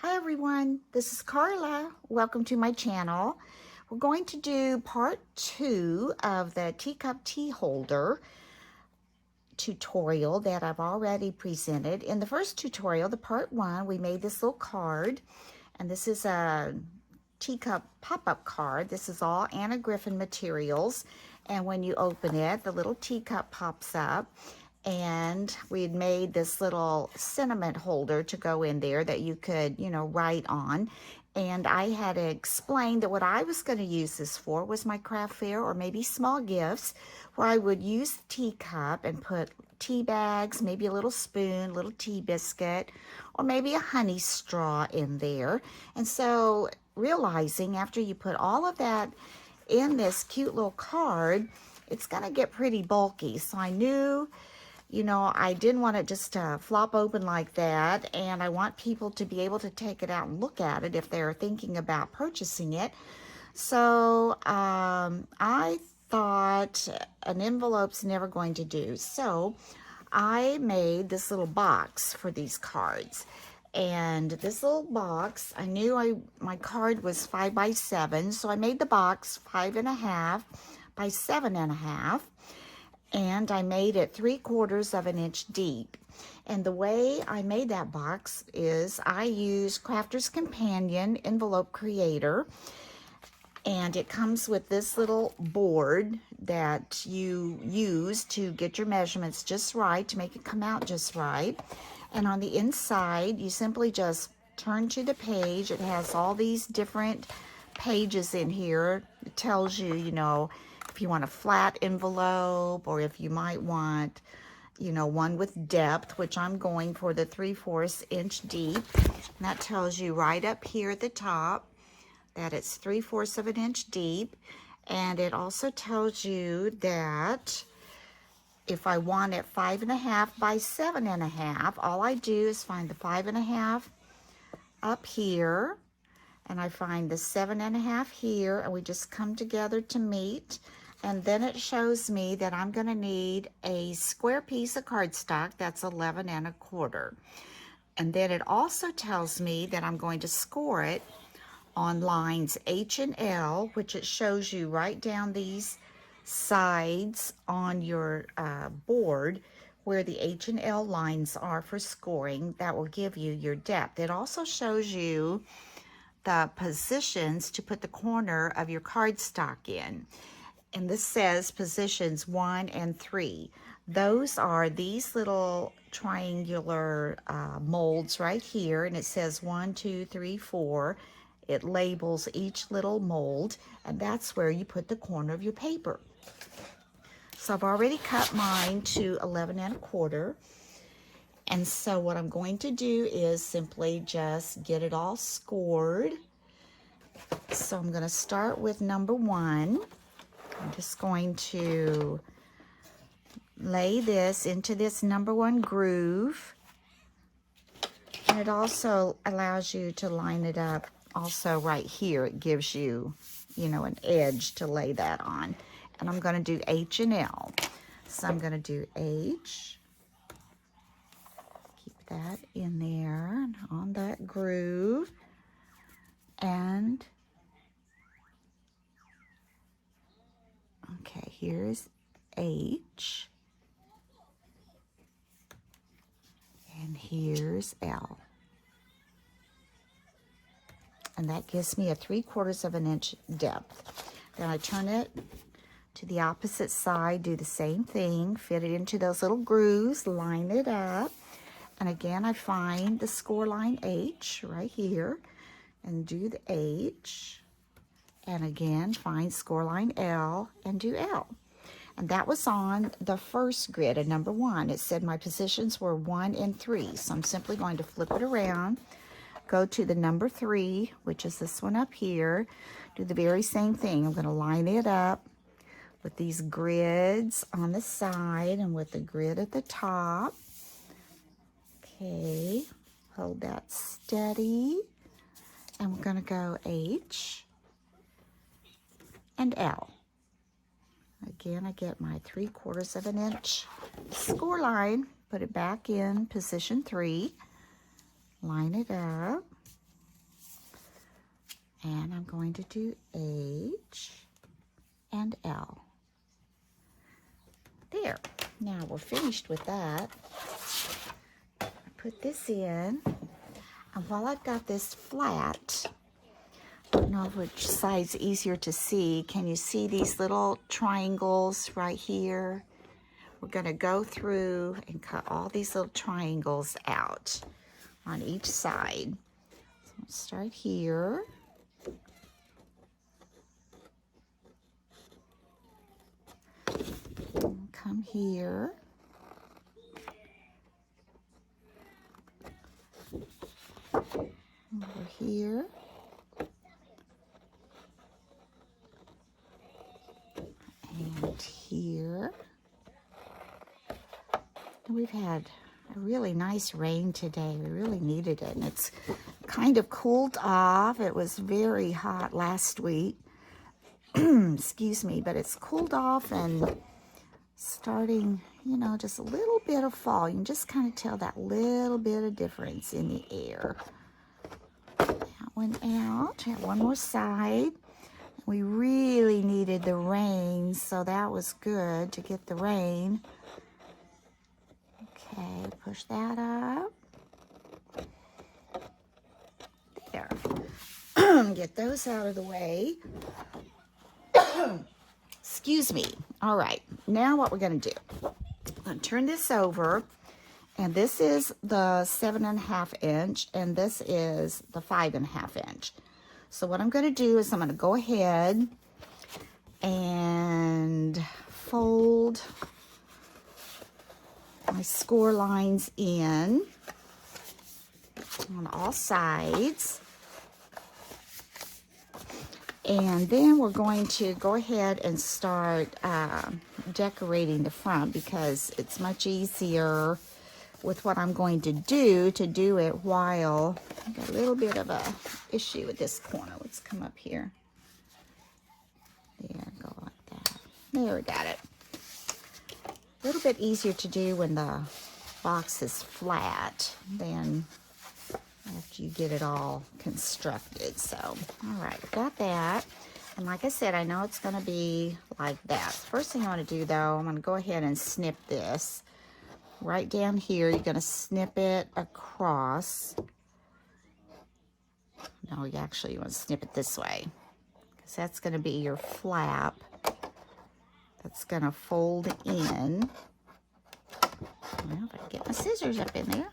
Hi everyone, this is Carla. Welcome to my channel. We're going to do part 2 of the teacup tea holder tutorial that I've already presented. In the first tutorial, the part 1, we made this little card, and this is a teacup pop-up card. This is all Anna Griffin materials, and when you open it, the little teacup pops up. And we had made this little sentiment holder to go in there that you could, write on. And I had explained that what I was going to use this for was my craft fair or maybe small gifts, where I would use the teacup and put tea bags, maybe a little spoon, little tea biscuit, or maybe a honey straw in there. And so realizing after you put all of that in this cute little card, it's going to get pretty bulky. So I knew, I didn't want it just to flop open like that, and I want people to be able to take it out and look at it if they're thinking about purchasing it. So I thought an envelope's never going to do. So I made this little box for these cards. And this little box, I knew my card was 5 by 7, so I made the box 5.5 by 7.5. And I made it 3/4 of an inch deep. And the way I made that box is I used Crafter's Companion Envelope Creator, and it comes with this little board that you use to get your measurements just right, to make it come out just right. And on the inside, you simply just turn to the page. It has all these different pages in here. It tells you, if you want a flat envelope, or if you might want, one with depth, which I'm going for the 3/4 inch deep. And that tells you right up here at the top that it's 3/4 of an inch deep. And it also tells you that if I want it 5.5 by 7.5, all I do is find the 5.5 up here, and I find the 7.5 here, and we just come together to meet. And then it shows me that I'm going to need a square piece of cardstock that's 11.25. And then it also tells me that I'm going to score it on lines H and L, which it shows you right down these sides on your board where the H and L lines are for scoring. That will give you your depth. It also shows you the positions to put the corner of your cardstock in. And this says positions 1 and 3. Those are these little triangular molds right here, and it says 1, 2, 3, 4. It labels each little mold, and that's where you put the corner of your paper. So I've already cut mine to 11.25. And so what I'm going to do is simply just get it all scored. So I'm going to start with number 1. I'm just going to lay this into this number 1 groove. And it also allows you to line it up also right here. It gives you, an edge to lay that on. And I'm going to do H and L. So I'm going to do H. Keep that in there on that groove. And okay, here's H, and here's L. And that gives me a 3/4 of an inch depth. Then I turn it to the opposite side, do the same thing, fit it into those little grooves, line it up. And again, I find the score line H right here, and do the H. And again, find score line L and do L. And that was on the first grid of number 1. It said my positions were 1 and 3. So I'm simply going to flip it around, go to the number 3, which is this one up here, do the very same thing. I'm going to line it up with these grids on the side and with the grid at the top. Okay, hold that steady. And we're going to go H and L. Again, I get my 3/4 of an inch score line, put it back in position 3, line it up, And I'm going to do H and L. There. Now we're finished with that. I put this in. And while I've got this flat, I don't know which side's easier to see. Can you see these little triangles right here? We're going to go through and cut all these little triangles out on each side. So let's start here. Come here. Over here. And here. And we've had a really nice rain today. We really needed it. And it's kind of cooled off. It was very hot last week. Excuse me, but it's cooled off and starting, you know, just a little bit of fall. You can just kind of tell that little bit of difference in the air. That one out. Have one more side. We really needed the rain, so that was good to get the rain. Okay, push that up. There. Get those out of the way. Excuse me. All right, now what we're going to do, I'm going to turn this over, and this is the 7.5 inch, and this is the 5.5 inch. So what I'm going to do is I'm going to go ahead and fold my score lines in on all sides. And then we're going to go ahead and start decorating the front, because it's much easier with what I'm going to do it while I've got a little bit of a issue with this corner. Let's come up here. There, go like that. There, we got it. A little bit easier to do when the box is flat than after you get it all constructed. So, all right, got that. And like I said, I know it's going to be like that. First thing I want to do, though, I'm going to go ahead and snip this. Right down here, you're going to snip it across. No, you want to snip it this way, because that's going to be your flap. That's going to fold in. Well, if I can get my scissors up in there.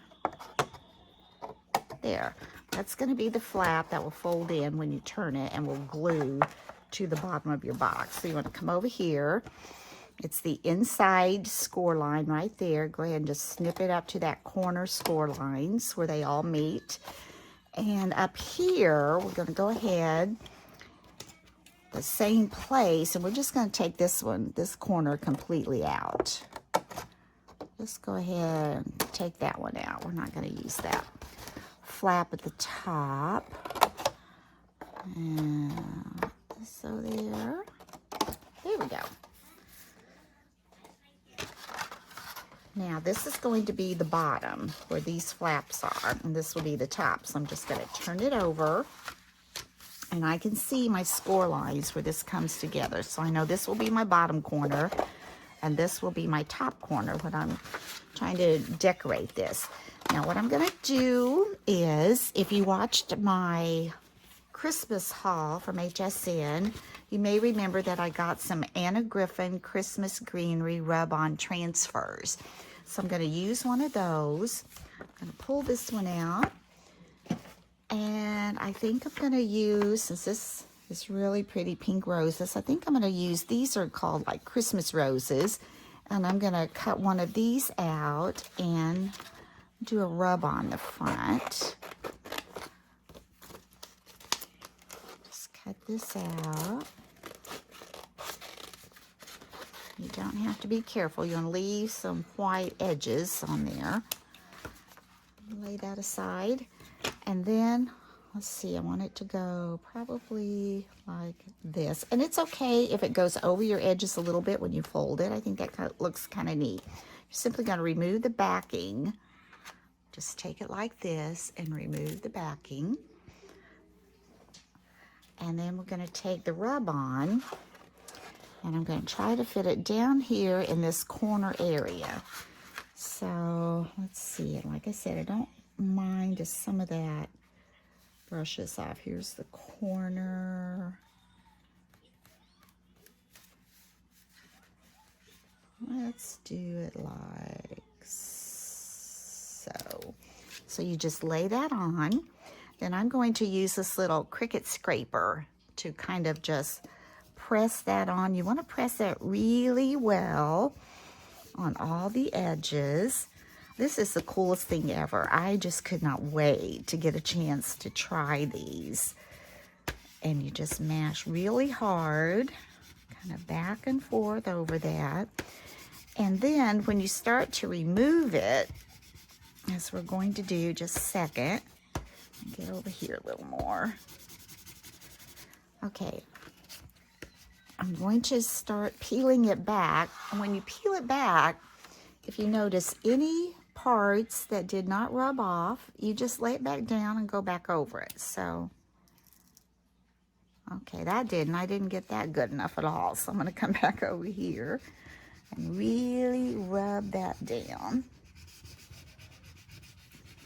There. That's going to be the flap that will fold in when you turn it and will glue to the bottom of your box. So you want to come over here. It's the inside score line right there. Go ahead and just snip it up to that corner score lines where they all meet. And up here, we're going to go ahead the same place, and we're just going to take this corner completely out. Just go ahead and take that one out. We're not going to use that flap at the top. And so there we go. Now this is going to be the bottom where these flaps are, and this will be the top. So I'm just going to turn it over, and I can see my score lines where this comes together. So I know this will be my bottom corner, and this will be my top corner when I'm trying to decorate this. Now what I'm going to do is, if you watched my Christmas haul from HSN, you may remember that I got some Anna Griffin Christmas Greenery Rub-On Transfers. So I'm going to use one of those. I'm going to pull this one out. And I think I'm going to use, since this is really pretty pink roses, I think I'm going to use, these are called like Christmas roses. And I'm going to cut one of these out and do a rub on the front. Just cut this out. You don't have to be careful. You want to leave some white edges on there. Lay that aside. And then, let's see, I want it to go probably like this. And it's okay if it goes over your edges a little bit when you fold it. I think that looks kind of neat. You're simply going to remove the backing. Just take it like this and remove the backing. And then we're going to take the rub-on, and I'm going to try to fit it down here in this corner area. So let's see. Like I said, I don't mind if some of that brushes off. Here's the corner. Let's do it like so. So you just lay that on. Then I'm going to use this little Cricut scraper to kind of just press that on. You want to press that really well on all the edges. This is the coolest thing ever. I just could not wait to get a chance to try these. And you just mash really hard, kind of back and forth over that. And then when you start to remove it, as we're going to do just a second, get over here a little more. Okay, I'm going to start peeling it back. And when you peel it back, if you notice any parts that did not rub off, you just lay it back down and go back over it. So, okay, that didn't. I didn't get that good enough at all. So I'm going to come back over here and really rub that down.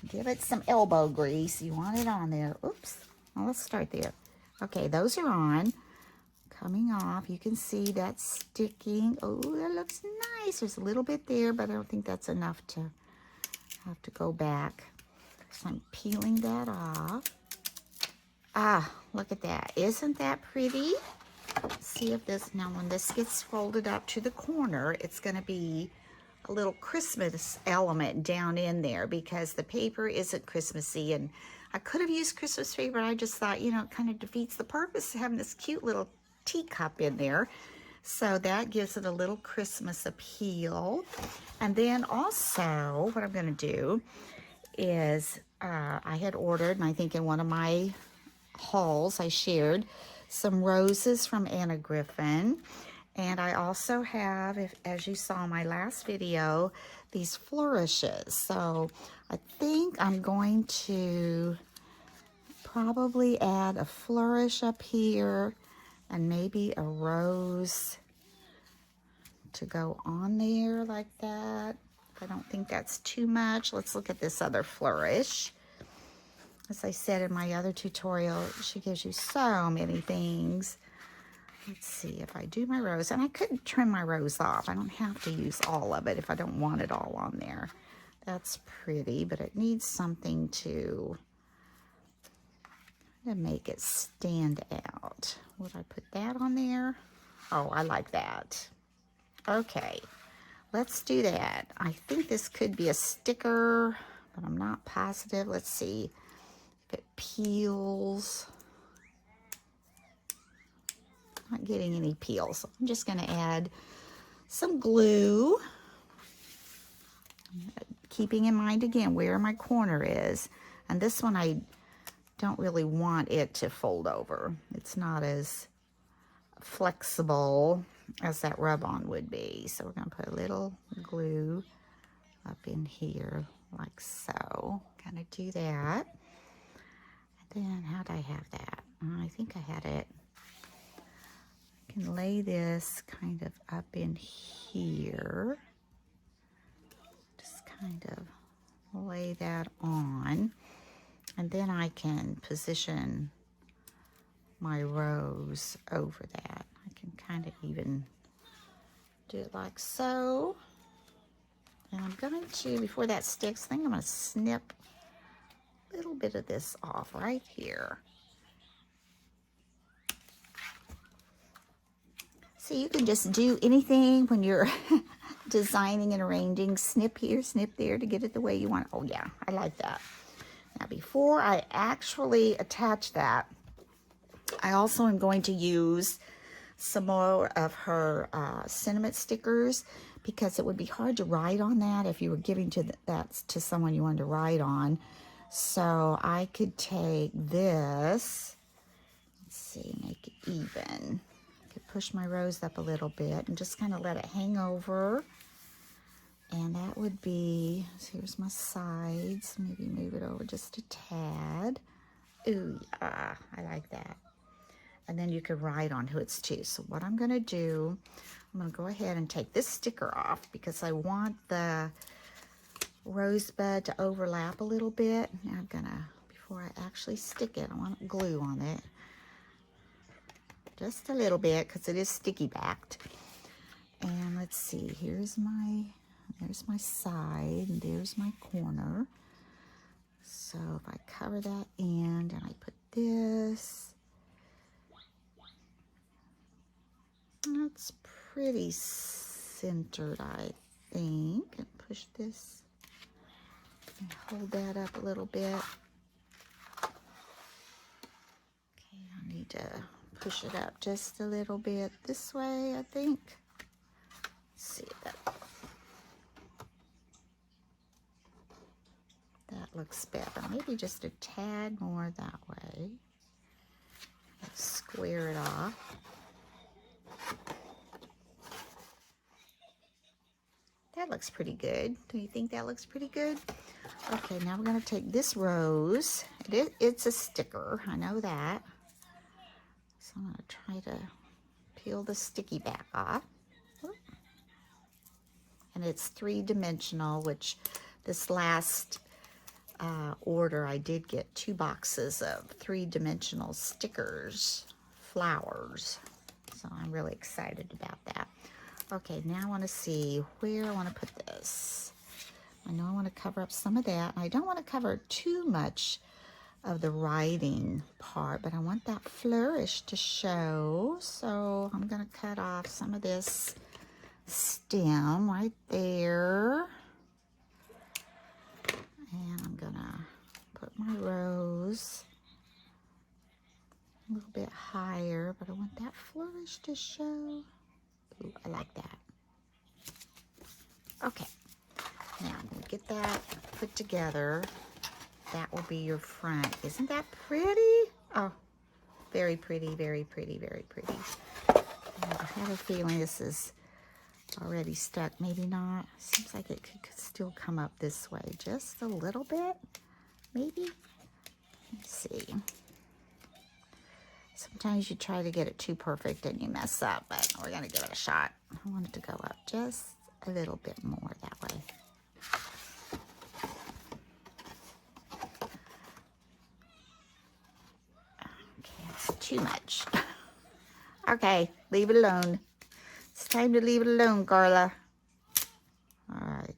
Give it some elbow grease. You want it on there. Oops. Well, let's start there. Okay, those are on. Coming off. You can see that's sticking. Oh, that looks nice. There's a little bit there, but I don't think that's enough to have to go back. So I'm peeling that off. Ah, look at that. Isn't that pretty? Let's see if this, now when this gets folded up to the corner, it's going to be a little Christmas element down in there because the paper isn't Christmassy, and I could have used Christmas paper. I just thought, you know, it kind of defeats the purpose of having this cute little teacup in there. So that gives it a little Christmas appeal. And then also what I'm going to do is I had ordered, and I think in one of my hauls I shared some roses from Anna Griffin. And I also have, as you saw in my last video, these flourishes. So I think I'm going to probably add a flourish up here and maybe a rose to go on there like that. I don't think that's too much. Let's look at this other flourish. As I said in my other tutorial, she gives you so many things. Let's see if I do my rose, and I could trim my rose off. I don't have to use all of it if I don't want it all on there. That's pretty, but it needs something to make it stand out. Would I put that on there? Oh, I like that. Okay, let's do that. I think this could be a sticker, but I'm not positive. Let's see if it peels. Not getting any peels. So I'm just going to add some glue, keeping in mind again where my corner is. And this one I don't really want it to fold over. It's not as flexible as that rub-on would be. So we're going to put a little glue up in here like so. Kind of do that. And then how did I have that? I think I had it. Can lay this kind of up in here. Just kind of lay that on. And then I can position my rose over that. I can kind of even do it like so. And I'm going to, before that sticks, I think I'm going to snip a little bit of this off right here. So you can just do anything when you're designing and arranging. Snip here, snip there to get it the way you want. Oh yeah, I like that. Now before I actually attach that, I also am going to use some more of her sentiment stickers, because it would be hard to write on that if you were giving that to someone you wanted to write on. So I could take this, let's see, make it even. Push my rose up a little bit and just kind of let it hang over. And that would be, so here's my sides. Maybe move it over just a tad. Ooh, yeah, I like that. and then you can write on who it's to. So what I'm going to do, I'm going to go ahead and take this sticker off because I want the rosebud to overlap a little bit. Now I'm going to, before I actually stick it, I want glue on it. Just a little bit because it is sticky backed. And let's see, there's my side, and there's my corner. So if I cover that end and I put this, that's pretty centered, I think. And push this and hold that up a little bit. Okay, I need to push it up just a little bit this way, I think. Let's see that. That looks better. Maybe just a tad more that way. Let's square it off. That looks pretty good. Do you think that looks pretty good? Okay, now we're going to take this rose. It's a sticker, I know that. So I'm going to try to peel the sticky back off. And it's 3-dimensional, which this last order I did get 2 boxes of 3-dimensional stickers, flowers. So I'm really excited about that. Okay, now I want to see where I want to put this. I know I want to cover up some of that. I don't want to cover too much of the writing part, but I want that flourish to show. So I'm going to cut off some of this stem right there. And I'm going to put my rose a little bit higher, but I want that flourish to show. Ooh, I like that. Okay, now I'm going to get that put together. That will be your front. Isn't that pretty? Oh, very pretty, very pretty, very pretty. And I have a feeling this is already stuck. Maybe not. Seems like it could still come up this way. Just a little bit, maybe. Let's see. Sometimes you try to get it too perfect and you mess up, but we're going to give it a shot. I want it to go up just a little bit more that way. Okay, that's too much. Okay, leave it alone. It's time to leave it alone, Carla. All right.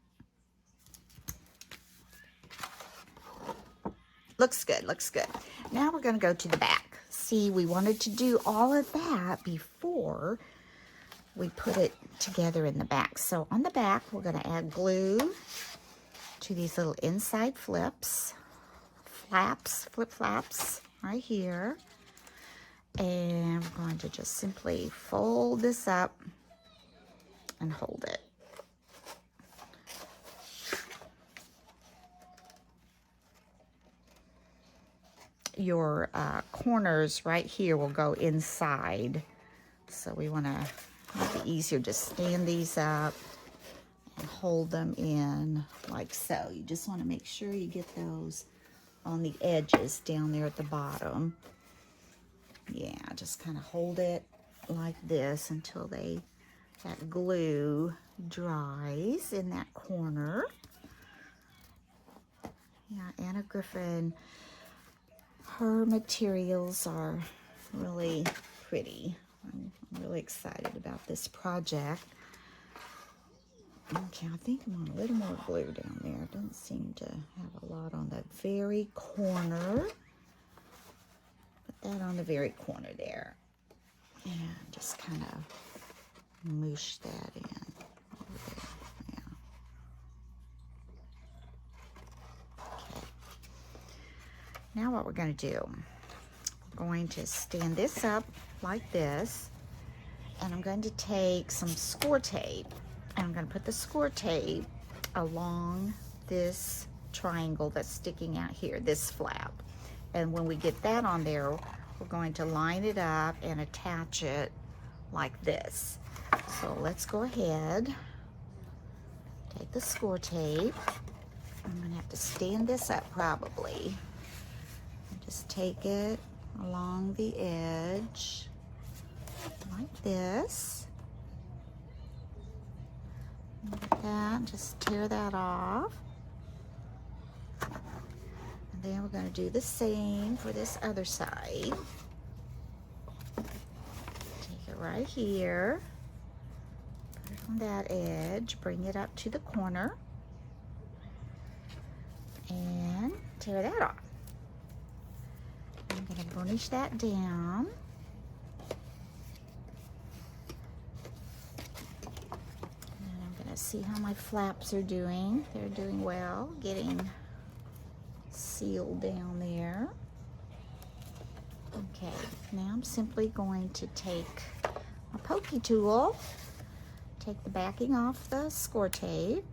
Looks good, looks good. Now we're going to go to the back. See, we wanted to do all of that before we put it together in the back. So on the back, we're going to add glue to these little inside flip flaps right here. And we're going to just simply fold this up and hold it. Your corners right here will go inside. So we want to make it easier to stand these up and hold them in like so. You just want to make sure you get those on the edges down there at the bottom. Yeah, just kind of hold it like this until that glue dries in that corner. Yeah, Anna Griffin, her materials are really pretty. I'm really excited about this project. Okay, I think I'm on a little more glue down there. It doesn't seem to have a lot on that very corner. Put that on the very corner there. And just kind of moosh that in over there. Yeah. Okay. Now what we're going to do, we're going to stand this up like this. And I'm going to take some score tape. And I'm going to put the score tape along this triangle that's sticking out here, this flap. And when we get that on there, we're going to line it up and attach it like this. So let's go ahead, take the score tape. I'm going to have to stand this up probably. Just take it along the edge like this. Like that, just tear that off. And then we're going to do the same for this other side. Take it right here, put it on that edge, bring it up to the corner, and tear that off. I'm going to burnish that down. And I'm going to see how my flaps are doing. They're doing well, getting sealed down there. Okay, now I'm simply going to take a pokey tool, take the backing off the score tape,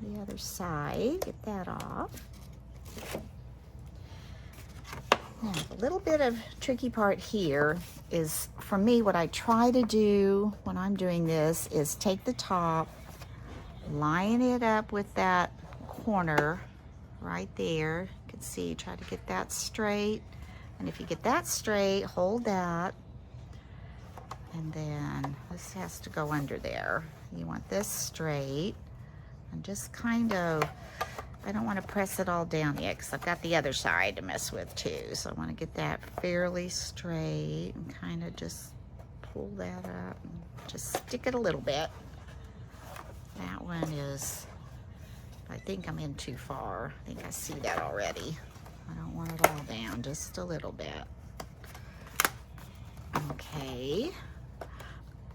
the other side, get that off. Now, a little bit of tricky part here is, for me, what I try to do when I'm doing this is take the top, line it up with that corner right there. You can see, try to get that straight. And if you get that straight, hold that. And then this has to go under there. You want this straight. And just kind of, I don't want to press it all down yet because I've got the other side to mess with too. So I want to get that fairly straight and kind of just pull that up and just stick it a little bit. That one is, I think I'm in too far. I think I see that already. I don't want it all down, just a little bit. Okay.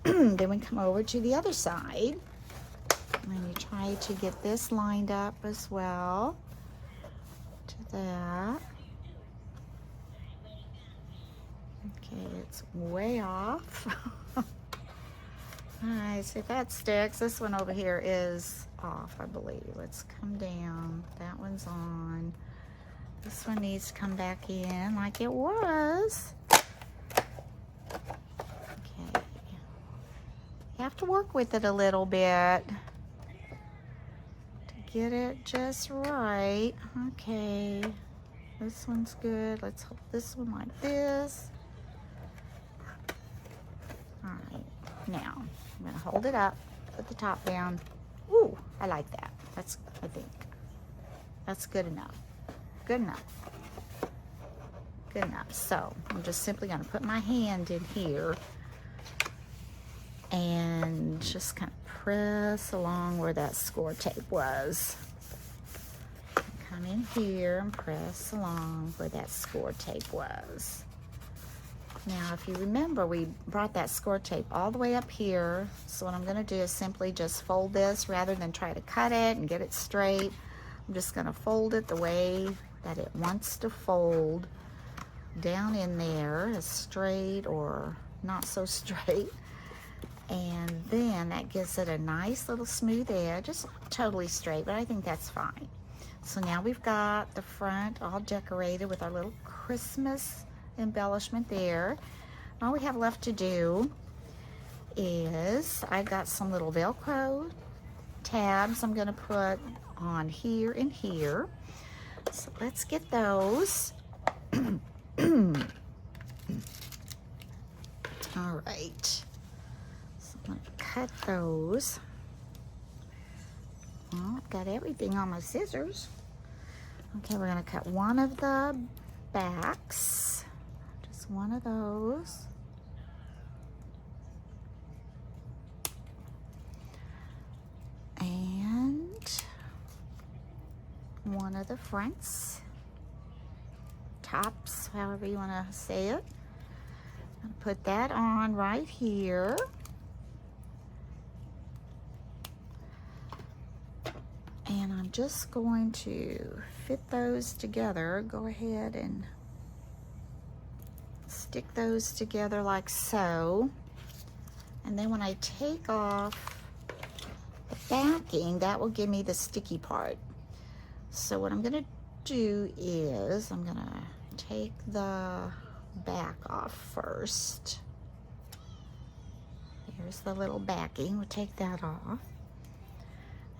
Then we come over to the other side. And you try to get this lined up as well to that. Okay, it's way off. Alright, see if that sticks. This one over here is off, I believe. Let's come down. That one's on. This one needs to come back in like it was. Okay. You have to work with it a little bit. Get it just right. Okay, this one's good. Let's hold this one like this. All right, now I'm gonna hold it up, put the top down. Ooh, I like that. I think that's good enough. Good enough. Good enough. So I'm just simply gonna put my hand in here and just kind of press along where that score tape was. Come in here and press along where that score tape was. Now, if you remember, we brought that score tape all the way up here. So what I'm going to do is simply just fold this rather than try to cut it and get it straight. I'm just going to fold it the way that it wants to fold down in there, as straight or not so straight. And then that gives it a nice little smooth edge. It's not totally straight, but I think that's fine. So now we've got the front all decorated with our little Christmas embellishment there. All we have left to do is, I've got some little Velcro tabs I'm going to put on here and here. So let's get those. All right. I'm going to cut those. Well, I've got everything on my scissors. Okay, we're going to cut one of the backs. Just one of those. And one of the fronts. Tops, however you want to say it. I'm going to put that on right here. And I'm just going to fit those together. Go ahead and stick those together like so. And then when I take off the backing, that will give me the sticky part. So what I'm going to do is I'm going to take the back off first. Here's the little backing. We'll take that off.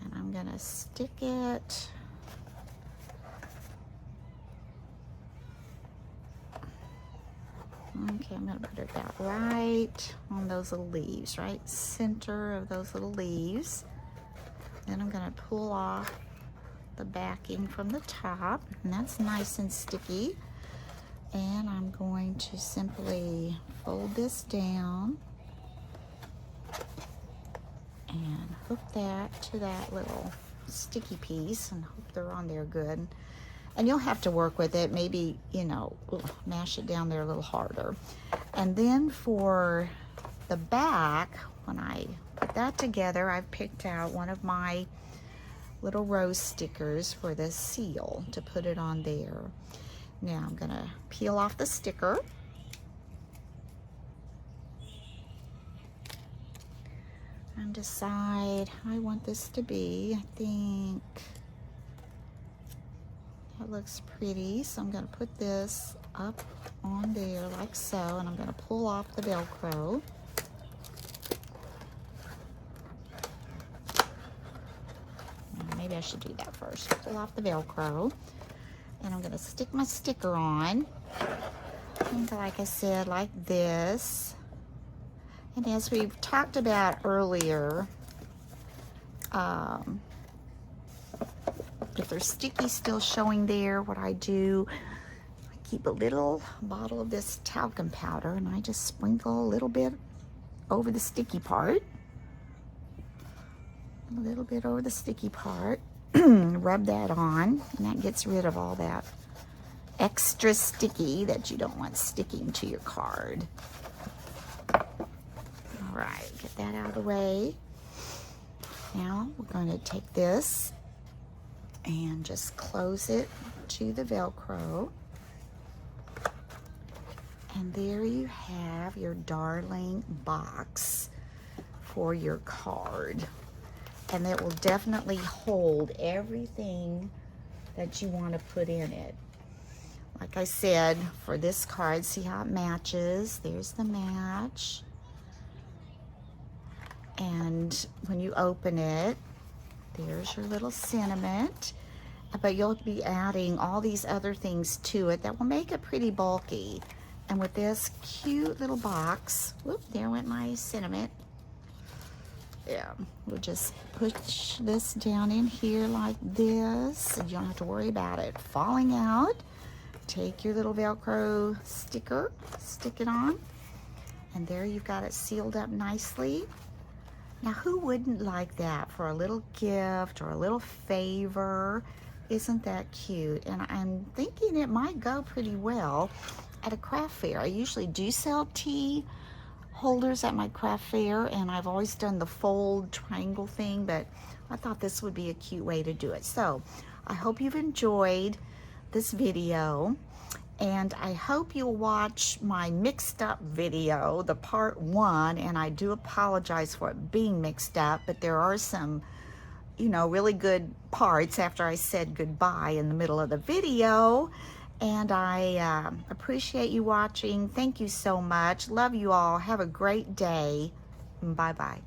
And I'm gonna stick it. Okay, I'm gonna put it about right on those little leaves, right center of those little leaves. Then I'm gonna pull off the backing from the top, and that's nice and sticky. And I'm going to simply fold this down and hook that to that little sticky piece and hope they're on there good. And you'll have to work with it, maybe, you know, mash it down there a little harder. And then for the back, when I put that together, I've picked out one of my little rose stickers for the seal to put it on there. Now I'm gonna peel off the sticker. And decide how I want this to be. I think that looks pretty, so I'm going to put this up on there like so, and I'm going to pull off the Velcro. Maybe I should do that first. Pull off the Velcro, and I'm going to stick my sticker on. And like I said, like this. And as we've talked about earlier, if there's sticky still showing there, what I do, I keep a little bottle of this talcum powder and I just sprinkle a little bit over the sticky part. A little bit over the sticky part. Rub that on, and that gets rid of all that extra sticky that you don't want sticking to your card. All right, get that out of the way. Now we're going to take this and just close it to the Velcro. And there you have your darling box for your card. And it will definitely hold everything that you want to put in it. Like I said, for this card, see how it matches? There's the match. And when you open it, there's your little sentiment. But you'll be adding all these other things to it that will make it pretty bulky. And with this cute little box, whoop, there went my sentiment. Yeah, we'll just push this down in here like this, and you don't have to worry about it falling out. Take your little Velcro sticker, stick it on, and there you've got it sealed up nicely. Now, who wouldn't like that for a little gift or a little favor? Isn't that cute? And I'm thinking it might go pretty well at a craft fair. I usually do sell tea holders at my craft fair, and I've always done the fold triangle thing, but I thought this would be a cute way to do it. So I hope you've enjoyed this video, and I hope you'll watch my mixed up video, the part 1, and I do apologize for it being mixed up, but there are some, you know, really good parts after I said goodbye in the middle of the video. And I appreciate you watching. Thank you so much. Love you all. Have a great day. Bye-bye.